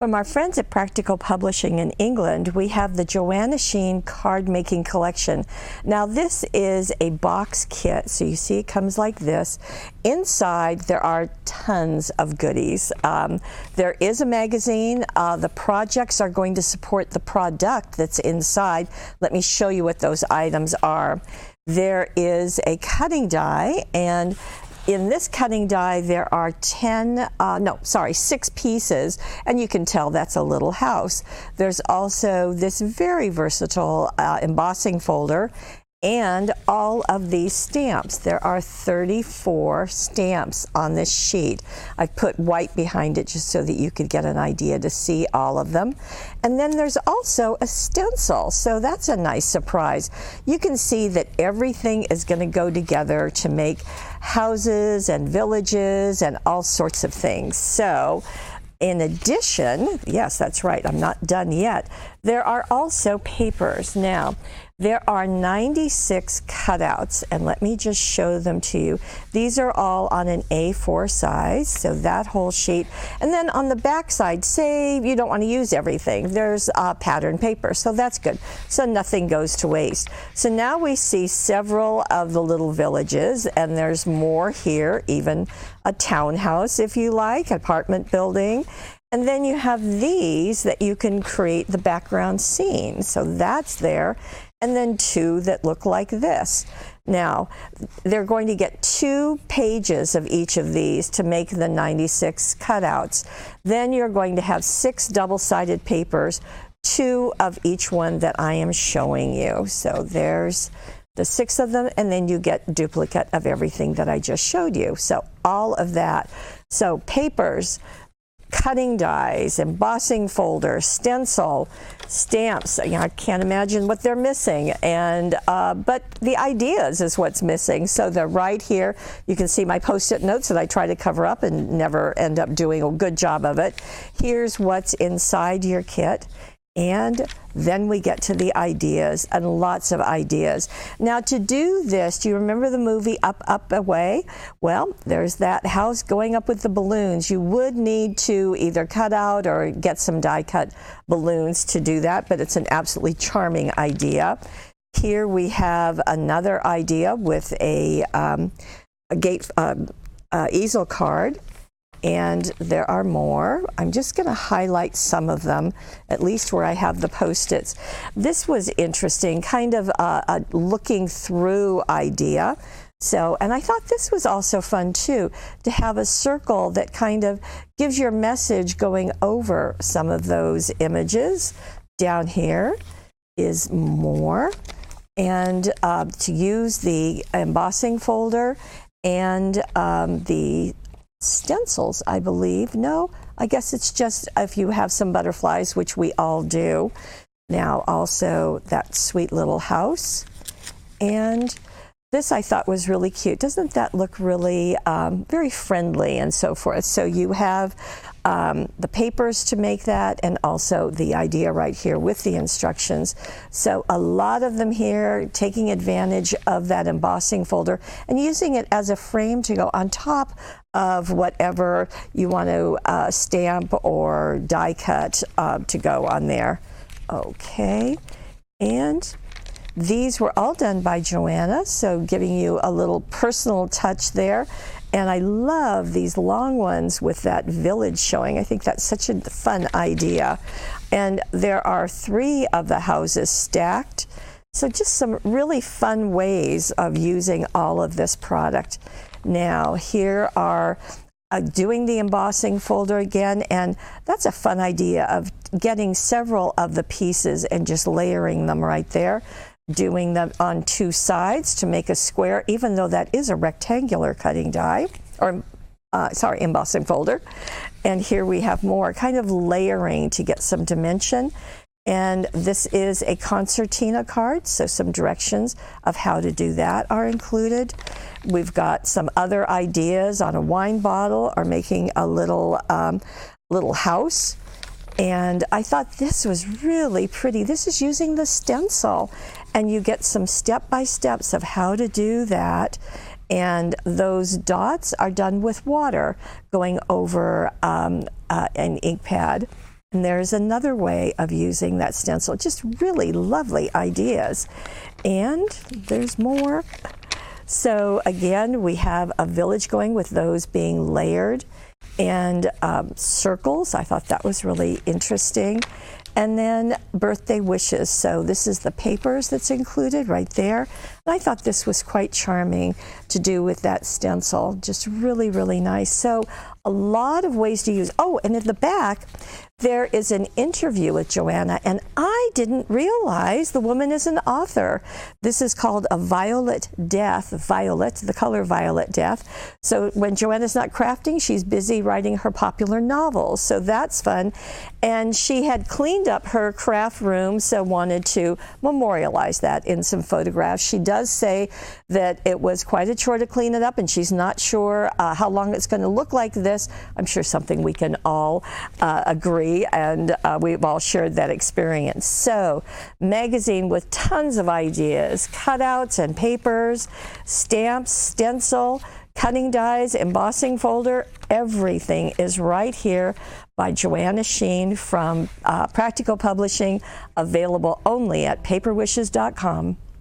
From our friends at Practical Publishing in England, we have the Joanna Sheen card making collection. Now this is a box kit, so you see it comes like this. Inside there are tons of goodies. There is a magazine. The projects are going to support the product that's inside. Let me show you what those items are. There is a cutting die, and in this cutting die there are 6 pieces, and you can tell that's a little house. There's also this very versatile embossing folder and all of these stamps. There are 34 stamps on this sheet. I put white behind it just so that you could get an idea to see all of them. And then there's also a stencil, so that's a nice surprise. You can see that everything is going to go together to make houses and villages and all sorts of things. So in addition, yes, that's right, I'm not done yet, there are also papers. Now, there are 96 cutouts, and let me just show them to you. These are all on an A4 size, so that whole sheet. And then on the back side, say you don't want to use everything, there's pattern paper, so that's good. So nothing goes to waste. So now we see several of the little villages, and there's more here, even a townhouse if you like, apartment building. And then you have these that you can create the background scene, so that's there. And then 2 that look like this. Now, they're going to get 2 pages of each of these to make the 96 cutouts. Then you're going to have 6 double-sided papers, 2 of each one that I am showing you. So there's the 6 of them, and then you get duplicate of everything that I just showed you. So all of that. So papers, cutting dies, embossing folder, stencil, stamps. You know, I can't imagine what they're missing, and but the ideas is what's missing. So they're right here. You can see my Post-it notes that I try to cover up and never end up doing a good job of it. Here's what's inside your kit. And then we get to the ideas, and lots of ideas. Now to do this, do you remember the movie Up, Up, Away? Well, there's that house going up with the balloons. You would need to either cut out or get some die-cut balloons to do that, but it's an absolutely charming idea. Here we have another idea with a easel card. And there are more. I'm just going to highlight some of them, at least where I have the Post-its. This was interesting, kind of a looking through idea. So, and I thought this was also fun too, to have a circle that kind of gives your message going over some of those images. Down here is more. And to use the embossing folder and the stencils, I believe. No, I guess it's just if you have some butterflies, which we all do. Now also that sweet little house. And this I thought was really cute. Doesn't that look really very friendly and so forth? So you have the papers to make that, and also the idea right here with the instructions. So a lot of them here, taking advantage of that embossing folder and using it as a frame to go on top of whatever you want to stamp or die cut to go on there. Okay, and these were all done by Joanna, so giving you a little personal touch there. And I love these long ones with that village showing. I think that's such a fun idea. And there are 3 of the houses stacked. So just some really fun ways of using all of this product. Now here are doing the embossing folder again, and that's a fun idea of getting several of the pieces and just layering them right there. Doing them on 2 sides to make a square, even though that is a rectangular cutting die, or embossing folder. And here we have more, kind of layering to get some dimension. And this is a concertina card, so some directions of how to do that are included. We've got some other ideas on a wine bottle or making a little house. And I thought this was really pretty. This is using the stencil, and you get some step-by-steps of how to do that. And those dots are done with water going over an ink pad. And there's another way of using that stencil. Just really lovely ideas. And there's more. So again, we have a village going with those being layered, and circles. I thought that was really interesting. And then birthday wishes. So this is the papers that's included right there. And I thought this was quite charming to do with that stencil. Just really, really nice. So a lot of ways to use. Oh, and in the back, there is an interview with Joanna, and I didn't realize the woman is an author. This is called A Violet Death, Violet, the color Violet Death. So when Joanna's not crafting, she's busy writing her popular novels. So that's fun. And she had cleaned up her craft room, so wanted to memorialize that in some photographs. She does say that it was quite a chore to clean it up, and she's not sure how long it's going to look like this. I'm sure something we can all agree, and we've all shared that experience. So, magazine with tons of ideas, cutouts and papers, stamps, stencil, cutting dies, embossing folder, everything is right here by Joanna Sheen from Practical Publishing, available only at paperwishes.com.